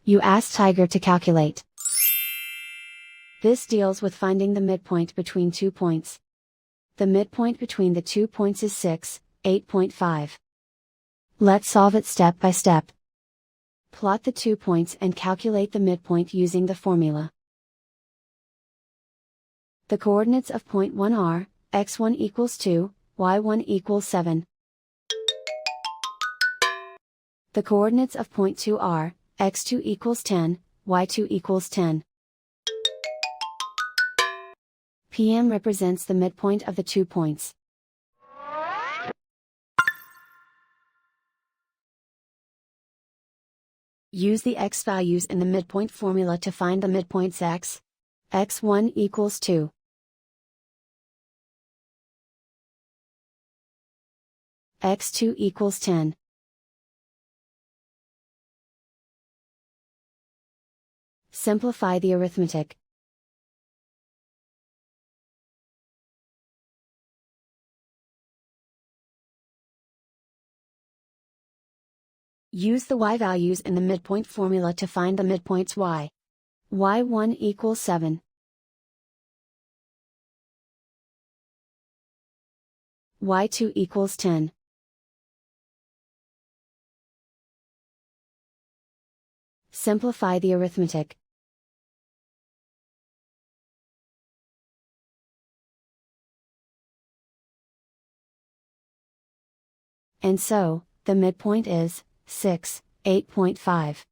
You ask Tiger to calculate. This deals with finding the midpoint between 2 points. The midpoint between the 2 points is 6, 8.5. Let's solve it step by step. Plot the 2 points and calculate the midpoint using the formula. The coordinates of point 1 are, x1 equals 2, y1 equals 7. The coordinates of point 2 are, x2 equals 10, y2 equals 10. PM represents the midpoint of the 2 points. Use the x values in the midpoint formula to find the midpoints x. x1 equals 2. x2 equals 10. Simplify the arithmetic. Use the y values in the midpoint formula to find the midpoints y. y1 equals 7. y2 equals 10. Simplify the arithmetic. And so, the midpoint is 6, 8.5.